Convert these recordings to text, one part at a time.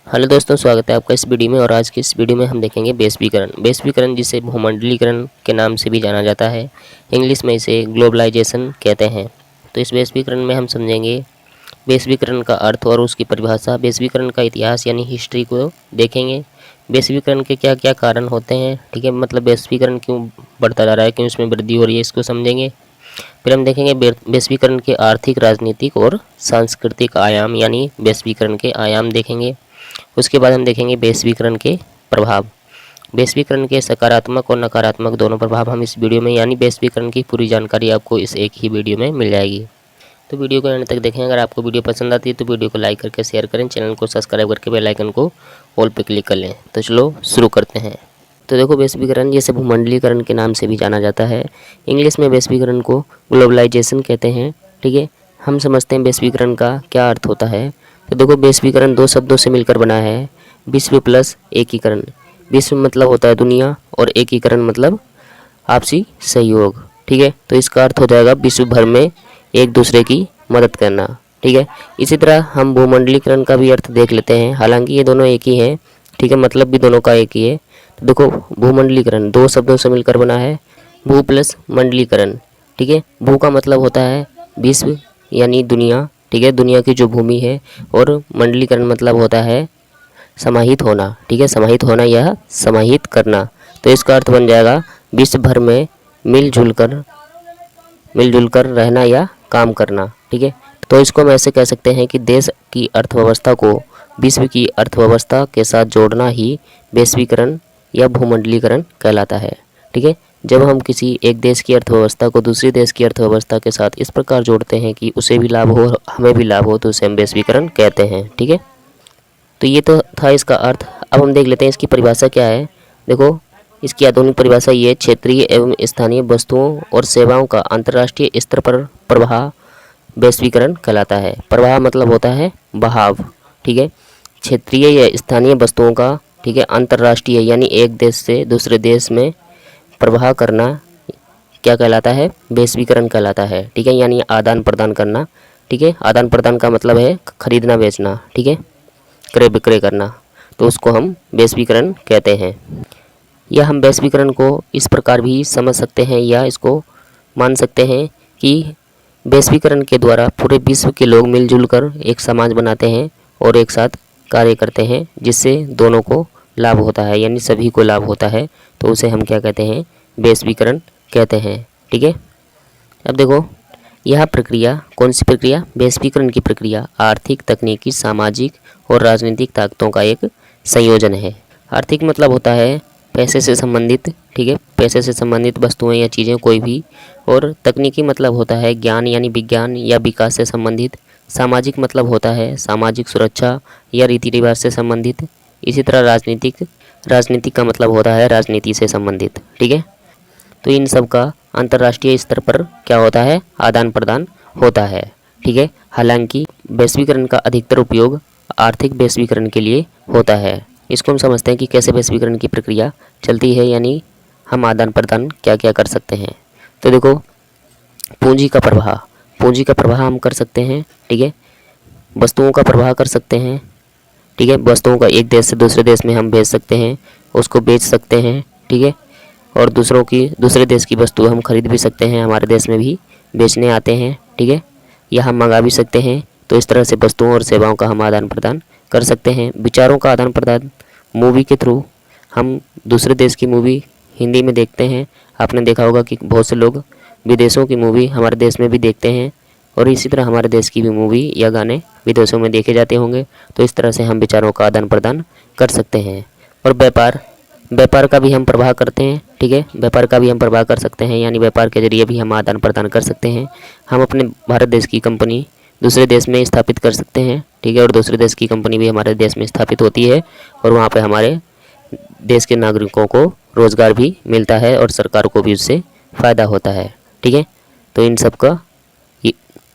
Hello दोस्तों, स्वागत है आपका इस वीडियो में। और आज की इस वीडियो में हम देखेंगे वैश्वीकरण। वैश्वीकरण जिसे भूमंडलीकरण के नाम से भी जाना जाता है, इंग्लिश में इसे ग्लोबलाइजेशन कहते हैं। तो इस वैश्वीकरण में हम समझेंगे वैश्वीकरण का अर्थ और उसकी परिभाषा, वैश्वीकरण का इतिहास यानी हिस्ट्री को देखेंगे, वैश्वीकरण के क्या क्या कारण होते हैं, ठीक है, मतलब वैश्वीकरण क्यों बढ़ता जा रहा है, क्यों इसमें वृद्धि हो रही है, इसको समझेंगे। फिर हम देखेंगे वैश्वीकरण के आर्थिक, राजनीतिक और सांस्कृतिक आयाम यानी वैश्वीकरण के आयाम देखेंगे। उसके बाद हम देखेंगे वैश्वीकरण के प्रभाव। वैश्वीकरण के सकारात्मक और नकारात्मक दोनों प्रभाव हम इस वीडियो में, यानी वैश्वीकरण की पूरी जानकारी आपको इस एक ही वीडियो में मिल जाएगी। तो वीडियो को अंत तक देखें। अगर आपको वीडियो पसंद आती है तो वीडियो को लाइक करके शेयर करें, चैनल को सब्सक्राइब करके बेल आइकन को ऑल पे क्लिक कर लें। तो चलो शुरू करते हैं। तो देखो, वैश्वीकरण जिसे भूमंडलीकरण के नाम से भी जाना जाता है, इंग्लिश में वैश्वीकरण को ग्लोबलाइजेशन कहते हैं, ठीक है। हम समझते हैं वैश्वीकरण का क्या अर्थ होता है। तो देखो, वैश्वीकरण दो शब्दों से मिलकर बना है, विश्व प्लस एकीकरण। विश्व मतलब होता है दुनिया और एकीकरण मतलब आपसी सहयोग, ठीक है। तो इसका अर्थ हो जाएगा विश्व भर में एक दूसरे की मदद करना, ठीक है। इसी तरह हम भूमंडलीकरण का भी अर्थ देख लेते हैं, हालांकि ये दोनों एक ही हैं, ठीक है, मतलब भी दोनों का एक ही है। तो देखो, भूमंडलीकरण दो शब्दों से मिलकर बना है, भू प्लस मंडलीकरण, ठीक है। भू का मतलब होता है विश्व यानी दुनिया, ठीक है, दुनिया की जो भूमि है, और मंडलीकरण मतलब होता है समाहित होना, ठीक है, समाहित होना या समाहित करना। तो इसका अर्थ बन जाएगा विश्व भर में मिलजुल कर रहना या काम करना, ठीक है। तो इसको हम ऐसे कह सकते हैं कि देश की अर्थव्यवस्था को विश्व की अर्थव्यवस्था के साथ जोड़ना ही वैश्वीकरण या भूमंडलीकरण कहलाता है, ठीक है। जब हम किसी एक देश की अर्थव्यवस्था को दूसरे देश की अर्थव्यवस्था के साथ इस प्रकार जोड़ते हैं कि उसे भी लाभ हो, हमें भी लाभ हो, तो उसे हम वैश्वीकरण कहते हैं, ठीक है। तो ये तो था इसका अर्थ। अब हम देख लेते हैं इसकी परिभाषा क्या है। देखो, इसकी आधुनिक परिभाषा ये है, क्षेत्रीय एवं स्थानीय वस्तुओं और सेवाओं का अंतर्राष्ट्रीय स्तर पर प्रवाह वैश्वीकरण कहलाता है। प्रवाह मतलब होता है बहाव, ठीक है। क्षेत्रीय या स्थानीय वस्तुओं का, ठीक है, अंतर्राष्ट्रीय यानी एक देश से दूसरे देश में प्रवाह करना क्या कहलाता है? वैश्वीकरण कहलाता है, ठीक है, यानी आदान प्रदान करना, ठीक है। आदान प्रदान का मतलब है खरीदना बेचना, ठीक है, क्रय विक्रय करना, तो उसको हम वैश्वीकरण कहते हैं। या हम वैश्वीकरण को इस प्रकार भी समझ सकते हैं या इसको मान सकते हैं कि वैश्वीकरण के द्वारा पूरे विश्व के लोग मिलजुल कर एक समाज बनाते हैं और एक साथ कार्य करते हैं, जिससे दोनों को लाभ होता है, यानी सभी को लाभ होता है। तो उसे हम क्या कहते हैं? वैश्वीकरण कहते हैं, ठीक है। अब देखो, यह प्रक्रिया कौन सी प्रक्रिया? वैश्वीकरण की प्रक्रिया आर्थिक, तकनीकी, सामाजिक और राजनीतिक ताकतों का एक संयोजन है। आर्थिक मतलब होता है पैसे से संबंधित, ठीक है, पैसे से संबंधित वस्तुएं या चीज़ें कोई भी। और तकनीकी मतलब होता है ज्ञान यानी विज्ञान या विकास से संबंधित। सामाजिक मतलब होता है सामाजिक सुरक्षा या रीति रिवाज से संबंधित। इसी तरह राजनीतिक का मतलब होता है राजनीति से संबंधित, ठीक है। तो इन सब का अंतर्राष्ट्रीय स्तर पर क्या होता है? आदान प्रदान होता है, ठीक है। हालांकि वैश्वीकरण का अधिकतर उपयोग आर्थिक वैश्वीकरण के लिए होता है। इसको हम समझते हैं कि कैसे वैश्वीकरण की प्रक्रिया चलती है, यानी हम आदान प्रदान क्या क्या कर सकते हैं। तो देखो, पूंजी का प्रवाह हम कर सकते हैं, ठीक है। वस्तुओं का प्रवाह कर सकते हैं, ठीक है, वस्तुओं का एक देश से दूसरे देश में हम भेज सकते हैं, उसको बेच सकते हैं, ठीक है। और दूसरे देश की वस्तु हम खरीद भी सकते हैं, हमारे देश में भी बेचने आते हैं, ठीक है, या हम मंगा भी सकते हैं। तो इस तरह से वस्तुओं और सेवाओं का हम आदान प्रदान कर सकते हैं। विचारों का आदान प्रदान मूवी के थ्रू, हम दूसरे देश की मूवी हिंदी में देखते हैं। आपने देखा होगा कि बहुत से लोग विदेशों की मूवी हमारे देश में भी देखते हैं, और इसी तरह हमारे देश की भी मूवी या गाने विदेशों में देखे जाते होंगे। तो इस तरह से हम विचारों का आदान प्रदान कर सकते हैं। और व्यापार का भी हम प्रवाह करते हैं, ठीक है, व्यापार का भी हम प्रवाह कर सकते हैं, यानी व्यापार के जरिए भी हम आदान प्रदान कर सकते हैं। हम अपने भारत देश की कंपनी दूसरे देश में स्थापित कर सकते हैं, ठीक है, और दूसरे देश की कंपनी भी हमारे देश में स्थापित होती है, और वहाँ पे हमारे देश के नागरिकों को रोज़गार भी मिलता है और सरकार को भी उससे फ़ायदा होता है, ठीक है। तो इन सब का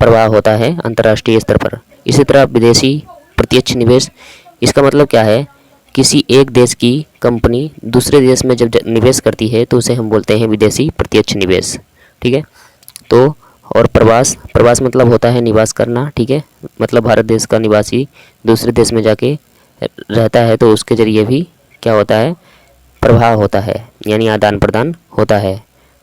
प्रवाह होता है अंतर्राष्ट्रीय स्तर पर। इसी तरह विदेशी प्रत्यक्ष निवेश, इसका मतलब क्या है? किसी एक देश की कंपनी दूसरे देश में जब निवेश करती है तो उसे हम बोलते हैं विदेशी प्रत्यक्ष निवेश, ठीक है। तो और प्रवास मतलब होता है निवास करना, ठीक है, मतलब भारत देश का निवासी दूसरे देश में जाके रहता है तो उसके ज़रिए भी क्या होता है, प्रभाव होता है, यानी आदान प्रदान होता है।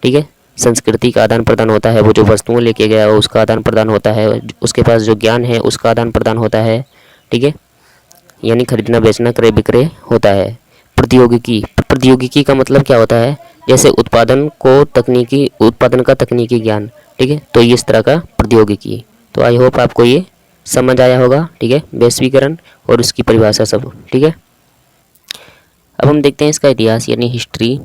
ठीक है, संस्कृति का आदान प्रदान होता है, वो जो वस्तुएं लेके गया है उसका आदान प्रदान होता है, उसके पास जो ज्ञान है उसका आदान प्रदान होता है। ठीक है, यानी खरीदना बेचना क्रय विक्रय होता है। प्रौद्योगिकी, प्रौद्योगिकी का मतलब क्या होता है, जैसे उत्पादन का तकनीकी ज्ञान। ठीक है, तो इस तरह का प्रौद्योगिकी। तो आई होप आपको ये समझ आया होगा। ठीक है, वैश्वीकरण और उसकी परिभाषा सब। ठीक है, अब हम देखते हैं इसका इतिहास यानी हिस्ट्री।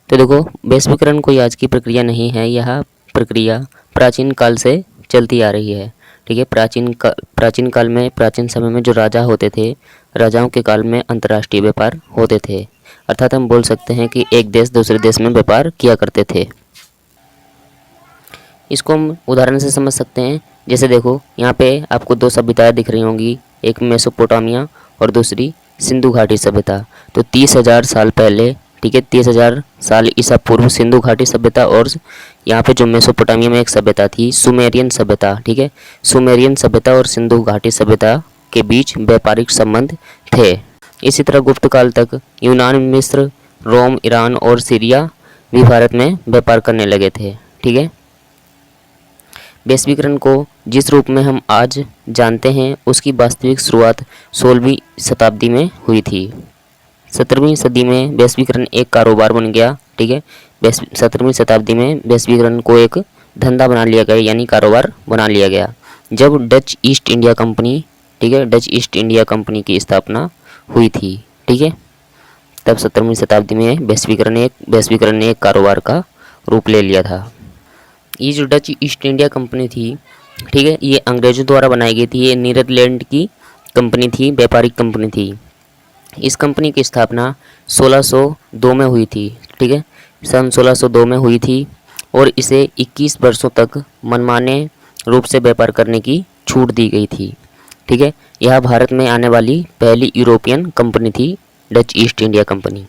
तो देखो, वैश्वीकरण कोई आज की प्रक्रिया नहीं है, यह प्रक्रिया प्राचीन काल से चलती आ रही है। ठीक है, प्राचीन काल में, प्राचीन समय में जो राजा होते थे, राजाओं के काल में अंतर्राष्ट्रीय व्यापार होते थे, अर्थात हम बोल सकते हैं कि एक देश दूसरे देश में व्यापार किया करते थे। इसको हम उदाहरण से समझ सकते हैं। जैसे देखो, यहाँ पे आपको दो सभ्यताएं दिख रही होंगी, एक मेसोपोटामिया और दूसरी सिंधु घाटी सभ्यता। तो 30,000 साल पहले, ठीक है, 30,000 साल ईसा पूर्व सिंधु घाटी सभ्यता, और यहाँ पे जो मेसोपोटामिया में एक सभ्यता थी सुमेरियन सभ्यता। ठीक है, सुमेरियन सभ्यता और सिंधु घाटी सभ्यता के बीच व्यापारिक संबंध थे। इसी तरह गुप्त काल तक यूनान, मिस्र, रोम, ईरान और सीरिया भी भारत में व्यापार करने लगे थे। ठीक है, वैश्वीकरण को जिस रूप में हम आज जानते हैं उसकी वास्तविक शुरुआत 16वीं शताब्दी में हुई थी। 17वीं सदी में वैश्वीकरण एक कारोबार बन गया। ठीक है, 17वीं शताब्दी में वैश्वीकरण को एक धंधा बना लिया गया, यानी कारोबार बना लिया गया, जब डच ईस्ट इंडिया कंपनी, ठीक है, डच ईस्ट इंडिया कंपनी की स्थापना हुई थी। ठीक है, तब 17वीं शताब्दी में वैश्वीकरण ने एक कारोबार का रूप ले लिया था। ये जो डच ईस्ट इंडिया कंपनी थी, ठीक है, ये अंग्रेजों द्वारा बनाई गई थी। ये नीदरलैंड की कंपनी थी, व्यापारिक कंपनी थी। इस कंपनी की स्थापना 1602 में हुई थी। ठीक है, सन 1602 में हुई थी, और इसे 21 वर्षों तक मनमाने रूप से व्यापार करने की छूट दी गई थी। ठीक है, यह भारत में आने वाली पहली यूरोपियन कंपनी थी, डच ईस्ट इंडिया कंपनी।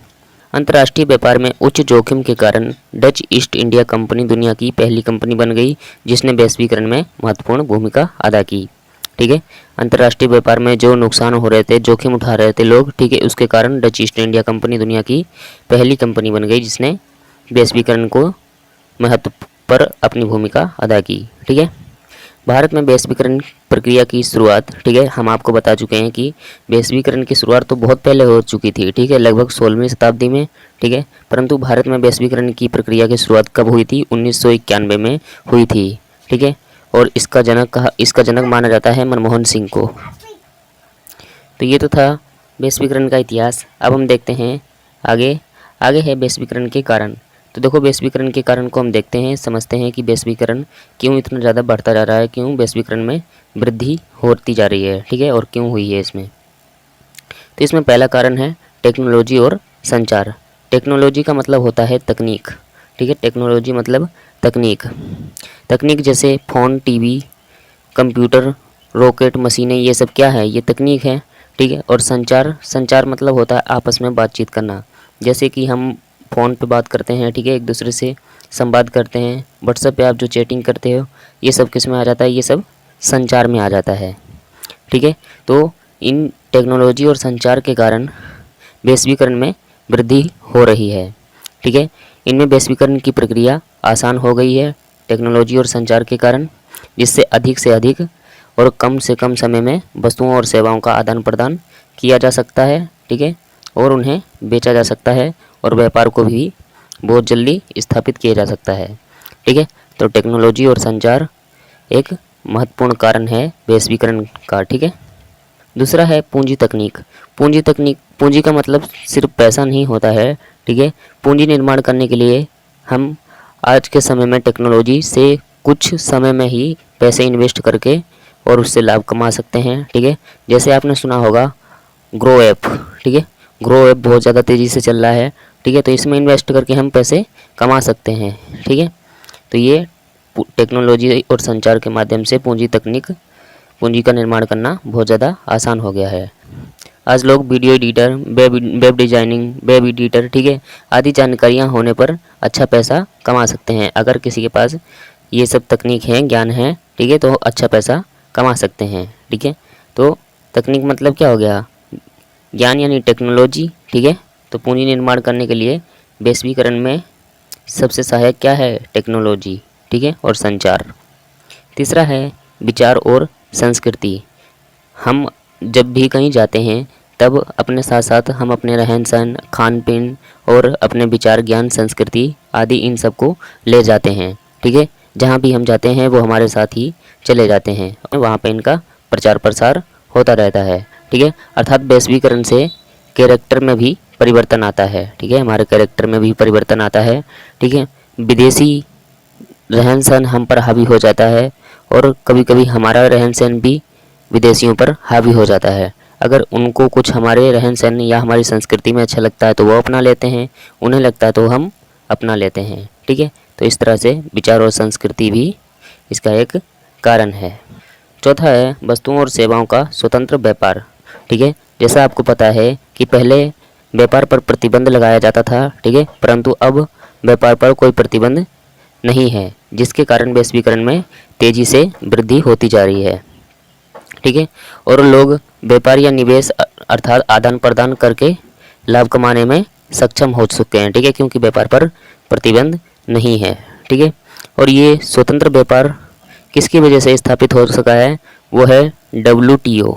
अंतर्राष्ट्रीय व्यापार में उच्च जोखिम के कारण डच ईस्ट इंडिया कंपनी दुनिया की पहली कंपनी बन गई जिसने वैश्वीकरण में महत्वपूर्ण भूमिका अदा की। ठीक है, अंतर्राष्ट्रीय व्यापार में जो नुकसान हो रहे थे, जोखिम उठा रहे थे लोग, ठीक है, उसके कारण डच ईस्ट इंडिया कंपनी दुनिया की पहली कंपनी बन गई जिसने वैश्वीकरण को महत्व पर अपनी भूमिका अदा की। ठीक है, भारत में वैश्वीकरण प्रक्रिया की शुरुआत, ठीक है, हम आपको बता चुके हैं कि वैश्वीकरण की शुरुआत तो बहुत पहले हो चुकी थी। ठीक है, लगभग 16वीं शताब्दी में। ठीक है, परंतु भारत में वैश्वीकरण की प्रक्रिया की शुरुआत कब हुई थी? 1991 में हुई थी। ठीक है, और इसका जनक माना जाता है मनमोहन सिंह को। तो ये तो था वैश्वीकरण का इतिहास। अब हम देखते हैं आगे है वैश्वीकरण के कारण। तो देखो, वैश्वीकरण के कारण को हम देखते हैं, समझते हैं कि वैश्वीकरण क्यों इतना ज़्यादा बढ़ता जा रहा है, क्यों वैश्वीकरण में वृद्धि होती जा रही है। ठीक है, और क्यों हुई है इसमें। तो इसमें पहला कारण है टेक्नोलॉजी और संचार। टेक्नोलॉजी का मतलब होता है तकनीक। ठीक है, टेक्नोलॉजी मतलब तकनीक जैसे फ़ोन, टीवी, कंप्यूटर, रॉकेट, मशीनें, ये सब क्या है? ये तकनीक है। ठीक है, और संचार मतलब होता है आपस में बातचीत करना। जैसे कि हम फ़ोन पे बात करते हैं, ठीक है, एक दूसरे से संवाद करते हैं। व्हाट्सएप पे आप जो चैटिंग करते हो, ये सब किस में आ जाता है? ये सब संचार में आ जाता है। ठीक है, तो इन टेक्नोलॉजी और संचार के कारण वैश्वीकरण में वृद्धि हो रही है। ठीक है, इनमें वैश्वीकरण की प्रक्रिया आसान हो गई है टेक्नोलॉजी और संचार के कारण, जिससे अधिक से अधिक और कम से कम समय में वस्तुओं और सेवाओं का आदान प्रदान किया जा सकता है। ठीक है, और उन्हें बेचा जा सकता है, और व्यापार को भी बहुत जल्दी स्थापित किया जा सकता है। ठीक है, तो टेक्नोलॉजी और संचार एक महत्वपूर्ण कारण है वैश्वीकरण का। ठीक है, दूसरा है पूंजी तकनीक। पूंजी का मतलब सिर्फ पैसा नहीं होता है। ठीक है, पूंजी निर्माण करने के लिए हम आज के समय में टेक्नोलॉजी से कुछ समय में ही पैसे इन्वेस्ट करके और उससे लाभ कमा सकते हैं। ठीक है, जैसे आपने सुना होगा ग्रो ऐप। ठीक है, ग्रो ऐप बहुत ज़्यादा तेज़ी से चल रहा है। ठीक है, तो इसमें इन्वेस्ट करके हम पैसे कमा सकते हैं। ठीक है, तो ये टेक्नोलॉजी और संचार के माध्यम से पूंजी का निर्माण करना बहुत ज़्यादा आसान हो गया है। आज लोग video editor, web designing, web editor, ठीक है, आदि जानकारियाँ होने पर अच्छा पैसा कमा सकते हैं। अगर किसी के पास ये सब तकनीक है, ज्ञान है, ठीक है, तो अच्छा पैसा कमा सकते हैं। ठीक है, तो तकनीक मतलब क्या हो गया? ज्ञान यानी टेक्नोलॉजी, ठीक है। तो पूंजी निर्माण करने के लिए वैश्वीकरण में सबसे सहायक क्या है? टेक्नोलॉजी, ठीक है, और संचार। तीसरा है विचार और संस्कृति। हम जब भी कहीं जाते हैं तब अपने साथ साथ हम अपने रहन सहन, खान पीन और अपने विचार, ज्ञान, संस्कृति आदि इन सब को ले जाते हैं, ठीक है। जहाँ भी हम जाते हैं वो हमारे साथ ही चले जाते हैं, वहाँ पे इनका प्रचार प्रसार होता रहता है, ठीक है। अर्थात वैश्वीकरण से कैरेक्टर में भी परिवर्तन आता है, ठीक है, हमारे कैरेक्टर में भी परिवर्तन आता है, ठीक है। विदेशी रहन सहन हम पर हावी हो जाता है और कभी कभी हमारा रहन सहन भी विदेशियों पर हावी हो जाता है। अगर उनको कुछ हमारे रहन सहन या हमारी संस्कृति में अच्छा लगता है तो वो अपना लेते हैं, उन्हें लगता है तो हम अपना लेते हैं, ठीक है। तो इस तरह से विचार और संस्कृति भी इसका एक कारण है। चौथा है वस्तुओं और सेवाओं का स्वतंत्र व्यापार, ठीक है। जैसा आपको पता है कि पहले व्यापार पर प्रतिबंध लगाया जाता था, ठीक है, परंतु अब व्यापार पर कोई प्रतिबंध नहीं है, जिसके कारण वैश्वीकरण में तेजी से वृद्धि होती जा रही है, ठीक है। और लोग व्यापार या निवेश अर्थात आदान प्रदान करके लाभ कमाने में सक्षम हो चुके हैं, ठीक है, क्योंकि व्यापार पर प्रतिबंध नहीं है, ठीक है। और ये स्वतंत्र व्यापार किसकी वजह से स्थापित हो सका है? वो है WTO,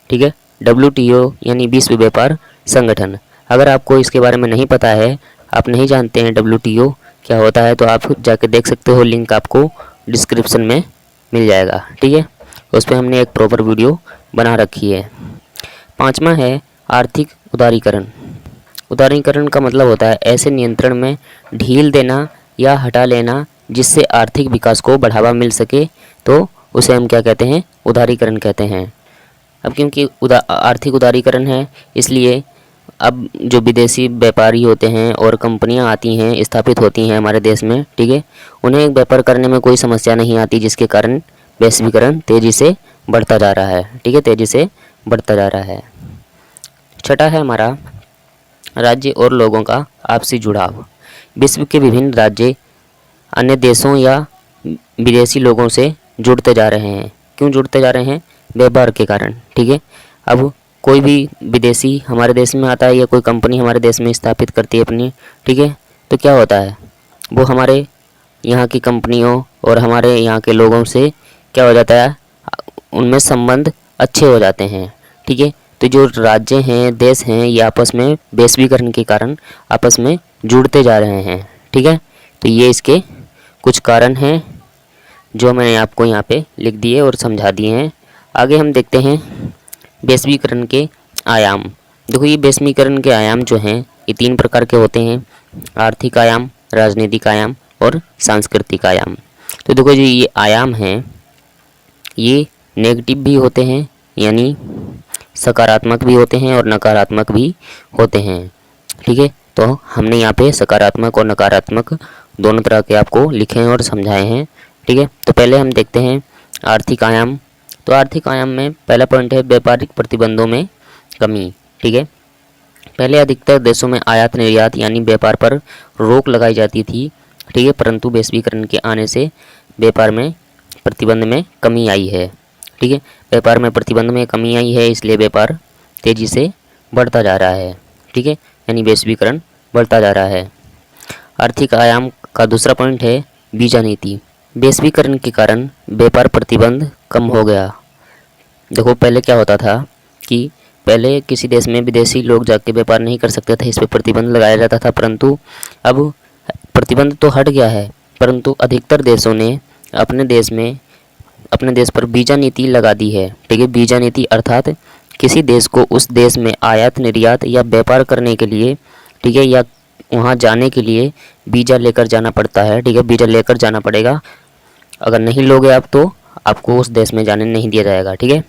ठीक है। WTO यानी विश्व व्यापार संगठन। अगर आपको इसके बारे में नहीं पता है, आप नहीं जानते हैं WTO क्या होता है, तो आप जाके देख सकते हो, लिंक आपको डिस्क्रिप्शन में मिल जाएगा, ठीक है। उस पर हमने एक प्रॉपर वीडियो बना रखी है। पांचवा है आर्थिक उदारीकरण। उदारीकरण का मतलब होता है ऐसे नियंत्रण में ढील देना या हटा लेना जिससे आर्थिक विकास को बढ़ावा मिल सके, तो उसे हम क्या कहते हैं? उदारीकरण कहते हैं। अब क्योंकि आर्थिक उदारीकरण है, इसलिए अब जो विदेशी व्यापारी होते हैं और कंपनियां आती हैं, स्थापित होती हैं हमारे देश में, ठीक है, उन्हें व्यापार करने में कोई समस्या नहीं आती, जिसके कारण वैश्वीकरण तेज़ी से बढ़ता जा रहा है, ठीक है, तेज़ी से बढ़ता जा रहा है। छठा है हमारा राज्य और लोगों का आपसी जुड़ाव। विश्व के विभिन्न राज्य अन्य देशों या विदेशी लोगों से जुड़ते जा रहे हैं। क्यों जुड़ते जा रहे हैं? व्यापार के कारण, ठीक है। अब कोई भी विदेशी हमारे देश में आता है या कोई कंपनी हमारे देश में स्थापित करती है अपनी, ठीक है, तो क्या होता है, वो हमारे यहाँ की कंपनियों और हमारे यहाँ के लोगों से क्या हो जाता है, उनमें संबंध अच्छे हो जाते हैं, ठीक है। तो जो राज्य हैं, देश हैं, ये आपस में वैश्वीकरण के कारण आपस में जुड़ते जा रहे हैं, ठीक है। तो ये इसके कुछ कारण हैं जो मैंने आपको यहाँ पे लिख दिए और समझा दिए हैं। आगे हम देखते हैं वैश्वीकरण के आयाम। देखो, ये वैश्वीकरण के आयाम जो हैं ये 3 प्रकार के होते हैं: आर्थिक आयाम, राजनीतिक आयाम और सांस्कृतिक आयाम। तो देखो, जो ये आयाम हैं ये नेगेटिव भी होते हैं, यानी सकारात्मक भी होते हैं और नकारात्मक भी होते हैं, ठीक है। तो हमने यहाँ पे सकारात्मक और नकारात्मक दोनों तरह के आपको लिखे हैं और समझाए हैं, ठीक है। तो पहले हम देखते हैं आर्थिक आयाम। तो आर्थिक आयाम में पहला पॉइंट है व्यापारिक प्रतिबंधों में कमी, ठीक है। पहले अधिकतर देशों में आयात निर्यात यानी व्यापार पर रोक लगाई जाती थी, ठीक है, परंतु वैश्वीकरण के आने से व्यापार में प्रतिबंध में कमी आई है, ठीक है। व्यापार में प्रतिबंध में कमी आई है, इसलिए व्यापार तेज़ी से बढ़ता जा रहा है, ठीक है, यानी वैश्वीकरण बढ़ता जा रहा है। आर्थिक आयाम का दूसरा पॉइंट है वीजा नीति। वैश्वीकरण के कारण व्यापार प्रतिबंध कम हो गया। देखो, पहले क्या होता था कि पहले किसी देश में विदेशी लोग जाके व्यापार नहीं कर सकते थे, इस पर प्रतिबंध लगाया जाता था, परंतु अब प्रतिबंध तो हट गया है, परंतु अधिकतर देशों ने अपने देश पर वीजा नीति लगा दी है, ठीक है। वीजा नीति अर्थात किसी देश को उस देश में आयात निर्यात या व्यापार करने के लिए, ठीक है, या वहाँ जाने के लिए वीज़ा लेकर जाना पड़ता है, ठीक है, वीज़ा लेकर जाना पड़ेगा। अगर नहीं लोगे आप तो आपको उस देश में जाने नहीं दिया जाएगा, ठीक है।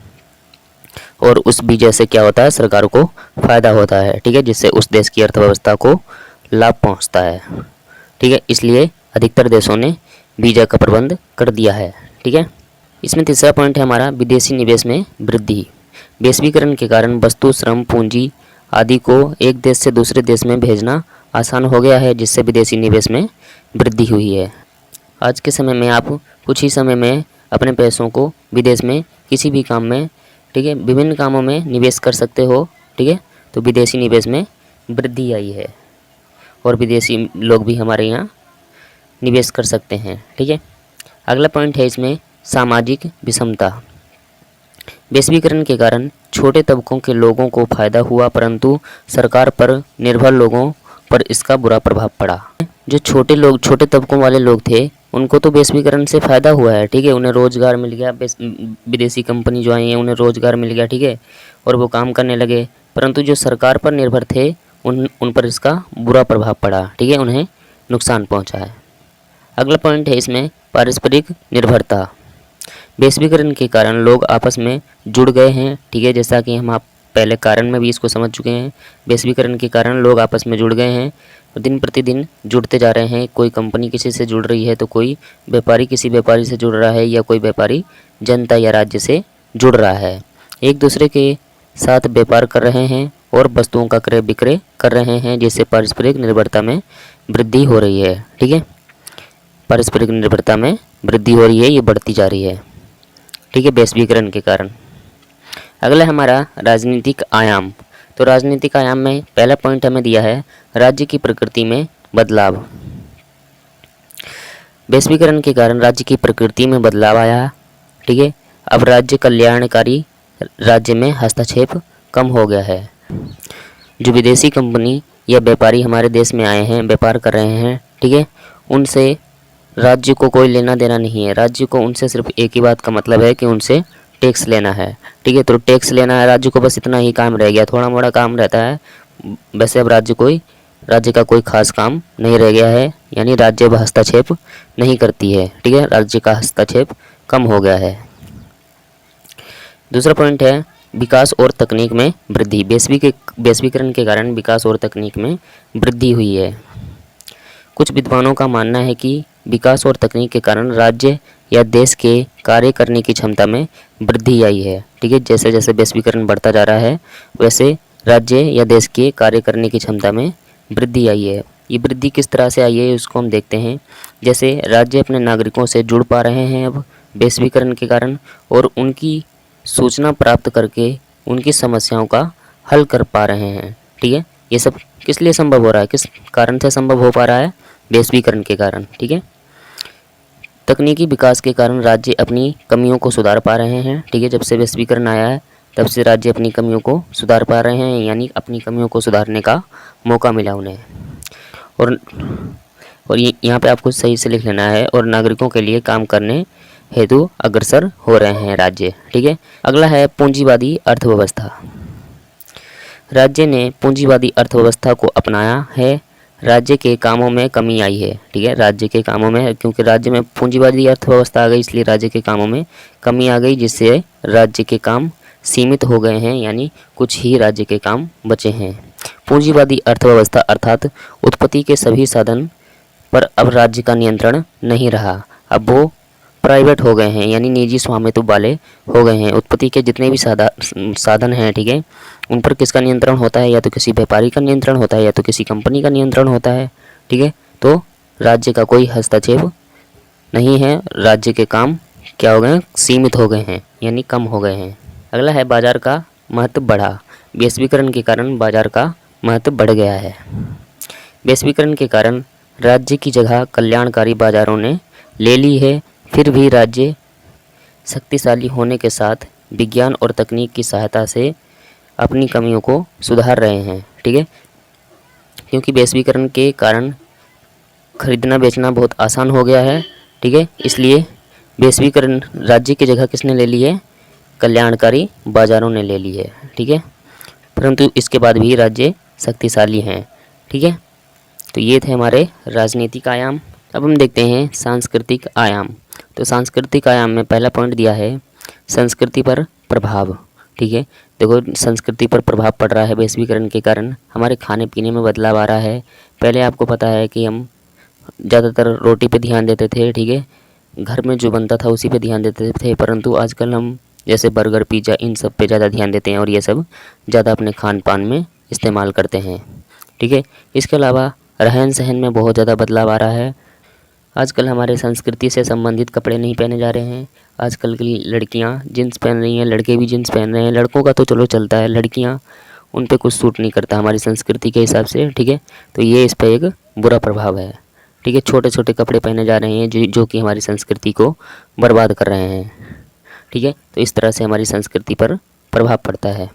और उस वीज़ा से क्या होता है, सरकार को फ़ायदा होता है, ठीक है, जिससे उस देश की अर्थव्यवस्था को लाभ पहुंचता है, ठीक है। इसलिए अधिकतर देशों ने वीज़ा का प्रबंध कर दिया है, ठीक है। इसमें तीसरा पॉइंट है हमारा विदेशी निवेश में वृद्धि। वैश्वीकरण के कारण वस्तु, श्रम, पूंजी आदि को एक देश से दूसरे देश में भेजना आसान हो गया है, जिससे विदेशी निवेश में वृद्धि हुई है। आज के समय में आप कुछ ही समय में अपने पैसों को विदेश में किसी भी काम में, ठीक है, विभिन्न कामों में निवेश कर सकते हो, ठीक है। तो विदेशी निवेश में वृद्धि आई है और विदेशी लोग भी हमारे यहाँ निवेश कर सकते हैं। ठीक है, अगला पॉइंट है इसमें सामाजिक विषमता। वैश्वीकरण के कारण छोटे तबकों के लोगों को फायदा हुआ, परंतु सरकार पर निर्भर लोगों पर इसका बुरा प्रभाव पड़ा। जो छोटे तबकों वाले लोग थे उनको तो वैश्वीकरण से फ़ायदा हुआ है। ठीक है, उन्हें रोज़गार मिल गया, विदेशी कंपनी जो आई है उन्हें रोज़गार मिल गया। ठीक है, और वो काम करने लगे, परंतु जो सरकार पर निर्भर थे उन पर इसका बुरा प्रभाव पड़ा। ठीक है, उन्हें नुकसान पहुंचा है। अगला पॉइंट है इसमें पारस्परिक निर्भरता। वैश्वीकरण के कारण लोग आपस में जुड़ गए हैं। ठीक है, जैसा कि हम आप पहले कारण में भी इसको समझ चुके हैं। वैश्वीकरण के कारण लोग आपस में जुड़ गए हैं और दिन प्रतिदिन जुड़ते जा रहे हैं। कोई कंपनी किसी से जुड़ रही है तो कोई व्यापारी किसी व्यापारी से जुड़ रहा है, या कोई व्यापारी जनता या राज्य से जुड़ रहा है। एक दूसरे के साथ व्यापार कर रहे हैं और वस्तुओं का क्रय विक्रय कर रहे हैं, जिससे पारस्परिक निर्भरता में वृद्धि हो रही है। ठीक है, पारस्परिक निर्भरता में वृद्धि हो रही है, ये बढ़ती जा रही है। ठीक है, वैश्वीकरण के कारण। अगला हमारा राजनीतिक आयाम। तो राजनीतिक आयाम में पहला पॉइंट हमें दिया है राज्य की प्रकृति में बदलाव। वैश्वीकरण के कारण राज्य की प्रकृति में बदलाव आया। ठीक है, अब राज्य कल्याणकारी राज्य में हस्तक्षेप कम हो गया है। जो विदेशी कंपनी या व्यापारी हमारे देश में आए हैं, व्यापार कर रहे हैं, ठीक है, उनसे राज्य को कोई लेना देना नहीं है। राज्य को उनसे सिर्फ एक ही बात का मतलब है कि उनसे टैक्स लेना है। ठीक है, तो टैक्स लेना है, राज्य को बस इतना ही काम रह गया, थोड़ा मोड़ा काम रहता है। वैसे अब राज्य का कोई खास काम नहीं रह गया है, यानी राज्य अब हस्तक्षेप नहीं करती है। ठीक है, राज्य का हस्तक्षेप कम हो गया है। दूसरा पॉइंट है विकास और तकनीक में वृद्धि। वैश्वीकरण के कारण विकास और तकनीक में वृद्धि हुई है। कुछ विद्वानों का मानना है कि विकास और तकनीक के कारण राज्य या देश के कार्य करने की क्षमता में वृद्धि आई है। ठीक है, जैसे जैसे वैश्वीकरण बढ़ता जा रहा है वैसे राज्य या देश के कार्य करने की क्षमता में वृद्धि आई है। ये वृद्धि किस तरह से आई है उसको हम देखते हैं। जैसे राज्य अपने नागरिकों से जुड़ पा रहे हैं अब वैश्वीकरण के कारण, और उनकी सूचना प्राप्त करके उनकी समस्याओं का हल कर पा रहे हैं। ठीक है, ये सब किस लिए संभव हो रहा है, किस कारण से संभव हो पा रहा है? वैश्वीकरण के कारण। ठीक है, तकनीकी विकास के कारण राज्य अपनी कमियों को सुधार पा रहे हैं। ठीक है, जब से वैश्वीकरण आया है तब से राज्य अपनी कमियों को सुधार पा रहे हैं, यानी अपनी कमियों को सुधारने का मौका मिला उन्हें। और यहाँ पे आपको सही से लिख लेना है, और नागरिकों के लिए काम करने हेतु अग्रसर हो रहे हैं राज्य। ठीक है, अगला है पूंजीवादी अर्थव्यवस्था। राज्य ने पूंजीवादी अर्थव्यवस्था को अपनाया है। राज्य के कामों में कमी आई है। ठीक है, राज्य के कामों में, क्योंकि राज्य में पूंजीवादी अर्थव्यवस्था आ गई इसलिए राज्य के कामों में कमी आ गई, जिससे राज्य के काम सीमित हो गए हैं, यानी कुछ ही राज्य के काम बचे हैं। पूंजीवादी अर्थव्यवस्था अर्थात उत्पत्ति के सभी साधन पर अब राज्य का नियंत्रण नहीं रहा, अब वो प्राइवेट हो गए हैं, यानी निजी स्वामित्व वाले हो गए हैं। उत्पत्ति के जितने भी साधन हैं, ठीक है, उन पर किसका नियंत्रण होता है? या तो किसी व्यापारी का नियंत्रण होता है, या तो किसी कंपनी का नियंत्रण होता है। ठीक है, तो राज्य का कोई हस्तक्षेप नहीं है। राज्य के काम क्या हो गए हैं? सीमित हो गए हैं, यानी कम हो गए हैं। अगला है बाजार का महत्व बढ़ा। वैश्वीकरण के कारण बाजार का महत्व बढ़ गया है। वैश्वीकरण के कारण राज्य की जगह कल्याणकारी बाजारों ने ले ली है। फिर भी राज्य शक्तिशाली होने के साथ विज्ञान और तकनीक की सहायता से अपनी कमियों को सुधार रहे हैं। ठीक है, क्योंकि वैश्वीकरण के कारण खरीदना बेचना बहुत आसान हो गया है। ठीक है, इसलिए वैश्वीकरण राज्य की जगह किसने ले ली है? कल्याणकारी बाजारों ने ले ली है। ठीक है, परंतु इसके बाद भी राज्य शक्तिशाली हैं। ठीक है, तो ये थे हमारे राजनीतिक आयाम। अब हम देखते हैं सांस्कृतिक आयाम। तो सांस्कृतिक आयाम में पहला पॉइंट दिया है संस्कृति पर प्रभाव। ठीक है, देखो संस्कृति पर प्रभाव पड़ रहा है वैश्वीकरण के कारण। हमारे खाने पीने में बदलाव आ रहा है। पहले आपको पता है कि हम ज़्यादातर रोटी पे ध्यान देते थे। ठीक है, घर में जो बनता था उसी पे ध्यान देते थे, परंतु आजकल हम जैसे बर्गर पिज़्ज़ा इन सब पे ज़्यादा ध्यान देते हैं और ये सब ज़्यादा अपने खान पान में इस्तेमाल करते हैं। ठीक है, इसके अलावा रहन सहन में बहुत ज़्यादा बदलाव आ रहा है। आजकल हमारे संस्कृति से संबंधित कपड़े नहीं पहने जा रहे हैं। आजकल की लड़कियां जीन्स पहन रही हैं, लड़के भी जीन्स पहन रहे हैं। लड़कों का तो चलो चलता है, लड़कियां उन पे कुछ सूट नहीं करता हमारी संस्कृति के हिसाब से, ठीक है। तो ये इस पर एक बुरा प्रभाव है, ठीक है। छोटे छोटे कपड़े पहने जा रहे हैं जो कि हमारी संस्कृति को बर्बाद कर रहे हैं, ठीक है। तो इस तरह से हमारी संस्कृति पर प्रभाव पड़ता है।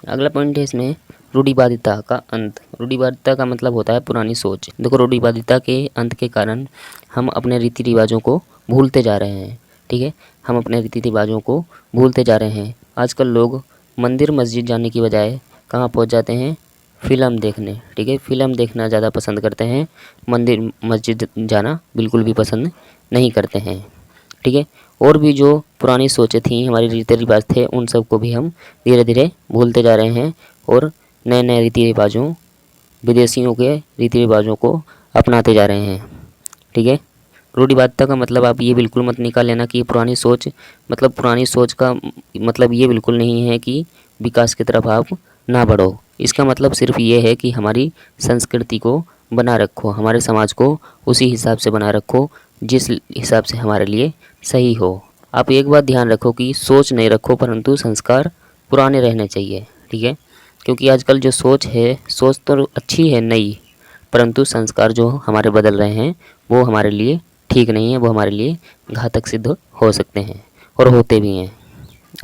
अगला पॉइंट है इसमें रूढ़िवादिता का अंत। रूढ़िवादिता का मतलब होता है पुरानी सोच। देखो, रूढ़िवादिता के अंत के कारण हम अपने रीति रिवाजों को भूलते जा रहे हैं, ठीक है। हम अपने रीति रिवाजों को भूलते जा रहे हैं। आजकल लोग मंदिर मस्जिद जाने की बजाय कहाँ पहुँच जाते हैं? फ़िल्म देखने, ठीक है। फ़िल्म देखना ज़्यादा पसंद करते हैं, मंदिर मस्जिद जाना बिल्कुल भी पसंद नहीं करते हैं, ठीक है। और भी जो पुरानी सोचें थी, हमारे रीति रिवाज थे, उन सब को भी हम धीरे धीरे भूलते जा रहे हैं और नए नए रीति रिवाजों, विदेशियों के रीति रिवाजों को अपनाते जा रहे हैं, ठीक है। रूढ़िवादिता का मतलब आप ये बिल्कुल मत निकाल लेना कि पुरानी सोच, मतलब पुरानी सोच का मतलब ये बिल्कुल नहीं है कि विकास की तरफ आप ना बढ़ो। इसका मतलब सिर्फ ये है कि हमारी संस्कृति को बना रखो, हमारे समाज को उसी हिसाब से बना रखो जिस हिसाब से हमारे लिए सही हो। आप एक बात ध्यान रखो कि सोच नहीं रखो, परंतु संस्कार पुराने रहने चाहिए, ठीक है। क्योंकि आजकल जो सोच है, सोच तो अच्छी है नई, परंतु संस्कार जो हमारे बदल रहे हैं वो हमारे लिए ठीक नहीं है, वो हमारे लिए घातक सिद्ध हो सकते हैं और होते भी हैं।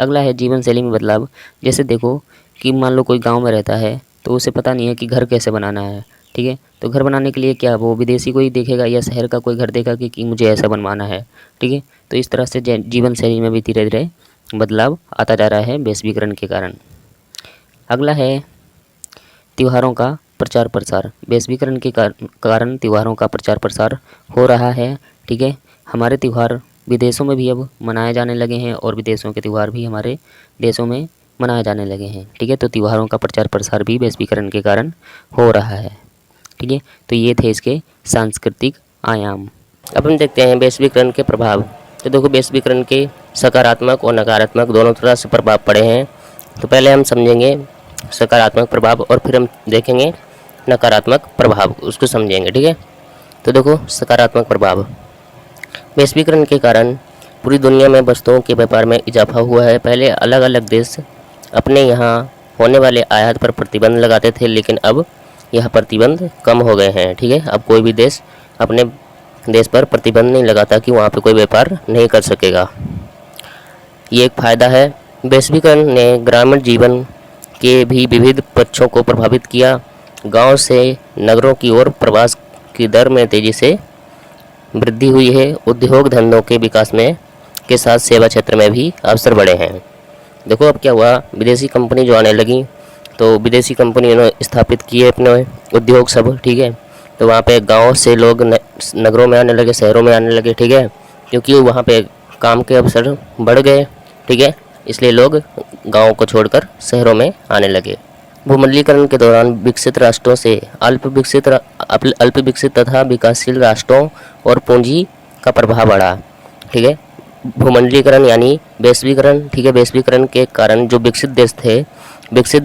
अगला है जीवन शैली में बदलाव। जैसे देखो कि मान लो कोई गांव में रहता है तो उसे पता नहीं है कि घर कैसे बनाना है, ठीक है। तो घर बनाने के लिए क्या वो विदेशी को ही देखेगा या शहर का कोई घर देखेगा कि मुझे ऐसा बनवाना है, ठीक है। तो इस तरह से जीवन शैली में भी धीरे धीरे बदलाव आता जा रहा है वैश्वीकरण के कारण। अगला है त्योहारों का प्रचार प्रसार। वैश्वीकरण के कारण त्योहारों का प्रचार प्रसार हो रहा है, ठीक है। हमारे त्यौहार विदेशों में भी अब मनाए जाने लगे हैं और विदेशों के त्यौहार भी हमारे देशों में मनाए जाने लगे हैं, ठीक है। तो त्योहारों का प्रचार प्रसार भी वैश्वीकरण के कारण हो रहा है, ठीक है। तो ये थे इसके सांस्कृतिक आयाम। अब हम देखते हैं वैश्वीकरण के प्रभाव। तो देखो, वैश्वीकरण के सकारात्मक और नकारात्मक दोनों तरह से प्रभाव पड़े हैं। तो पहले हम समझेंगे सकारात्मक प्रभाव और फिर हम देखेंगे नकारात्मक प्रभाव, उसको समझेंगे, ठीक है। तो देखो, सकारात्मक प्रभाव। वैश्वीकरण के कारण पूरी दुनिया में वस्तुओं के व्यापार में इजाफा हुआ है। पहले अलग अलग देश अपने यहाँ होने वाले आयात पर प्रतिबंध लगाते थे, लेकिन अब यह प्रतिबंध कम हो गए हैं, ठीक है। अब कोई भी देश अपने देश पर प्रतिबंध नहीं लगाता कि वहाँ पे कोई व्यापार नहीं कर सकेगा। ये एक फ़ायदा है। वैश्वीकरण ने ग्रामीण जीवन के भी विविध पक्षों को प्रभावित किया। गांव से नगरों की ओर प्रवास की दर में तेज़ी से वृद्धि हुई है। उद्योग धंधों के विकास में के साथ सेवा क्षेत्र में भी अवसर बढ़े हैं। देखो, अब क्या हुआ, विदेशी कंपनी जो आने लगी, तो विदेशी कंपनियों ने स्थापित किए अपने उद्योग सब, ठीक है। तो वहाँ पे गांव से लोग नगरों में आने लगे, शहरों में आने लगे, ठीक है। क्योंकि वहाँ पे काम के अवसर बढ़ गए, ठीक है। इसलिए लोग गाँव को छोड़कर शहरों में आने लगे। भूमंडलीकरण के दौरान विकसित राष्ट्रों से अल्प विकसित तथा विकासशील राष्ट्रों और पूंजी का प्रभाव बढ़ा, ठीक है। भूमंडलीकरण यानी वैश्वीकरण, ठीक है। वैश्वीकरण के कारण जो विकसित देश थे, विकसित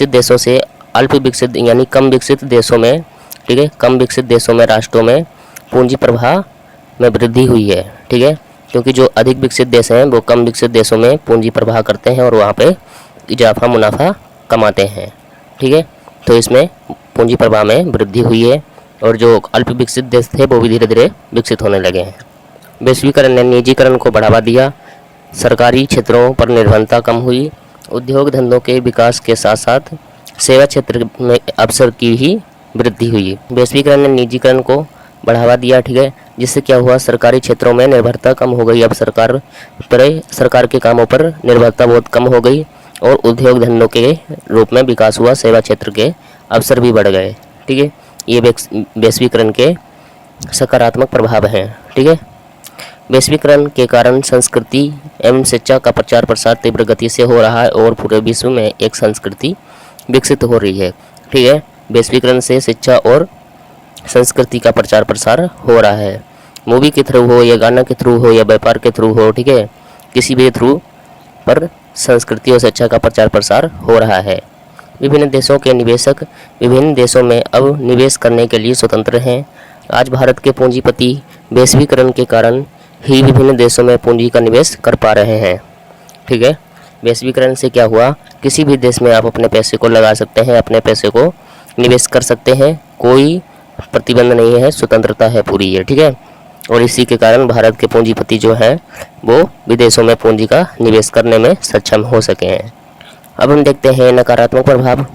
देशों से अल्प विकसित यानी कम विकसित देशों में, ठीक है, कम विकसित देशों में राष्ट्रों में पूंजी प्रवाह में वृद्धि हुई है, ठीक है। क्योंकि जो अधिक विकसित देश हैं वो कम विकसित देशों में पूंजी प्रवाह करते हैं और वहाँ पे इजाफा मुनाफा कमाते हैं, ठीक है। तो इसमें पूंजी प्रवाह में वृद्धि हुई है और जो अल्प विकसित देश थे वो भी धीरे धीरे विकसित होने लगे हैं। वैश्वीकरण ने निजीकरण को बढ़ावा दिया। सरकारी क्षेत्रों पर निर्भरता कम हुई। उद्योग धंधों के विकास के साथ साथ सेवा क्षेत्र में अवसर की ही वृद्धि हुई। वैश्वीकरण ने निजीकरण को बढ़ावा दिया, ठीक है। जिससे क्या हुआ, सरकारी क्षेत्रों में निर्भरता कम हो गई। अब सरकार के कामों पर निर्भरता बहुत कम हो गई और उद्योग धंधों के रूप में विकास हुआ। सेवा क्षेत्र के अवसर भी बढ़ गए, ठीक है। ये वैश्वीकरण के सकारात्मक प्रभाव हैं, ठीक है। वैश्वीकरण के कारण संस्कृति एवं शिक्षा का प्रचार प्रसार तीव्र गति से हो रहा है और पूरे विश्व में एक संस्कृति विकसित हो रही है, ठीक है। वैश्वीकरण से शिक्षा और संस्कृति का प्रचार प्रसार हो रहा है। मूवी के थ्रू हो या गाना के थ्रू हो या व्यापार के थ्रू हो, ठीक है, किसी भी थ्रू पर संस्कृति और शिक्षा का प्रचार प्रसार हो रहा है। विभिन्न देशों के निवेशक विभिन्न देशों में अब निवेश करने के लिए स्वतंत्र हैं। आज भारत के पूंजीपति वैश्वीकरण के कारण ही विभिन्न देशों में पूंजी का निवेश कर पा रहे हैं, ठीक है। वैश्वीकरण से क्या हुआ, किसी भी देश में आप अपने पैसे को लगा सकते हैं, अपने पैसे को निवेश कर सकते हैं, कोई प्रतिबंध नहीं है, स्वतंत्रता है पूरी ये, ठीक है। और इसी के कारण भारत के पूंजीपति जो हैं वो विदेशों में पूंजी का निवेश करने में सक्षम हो सके हैं। अब हम देखते हैं नकारात्मक प्रभाव।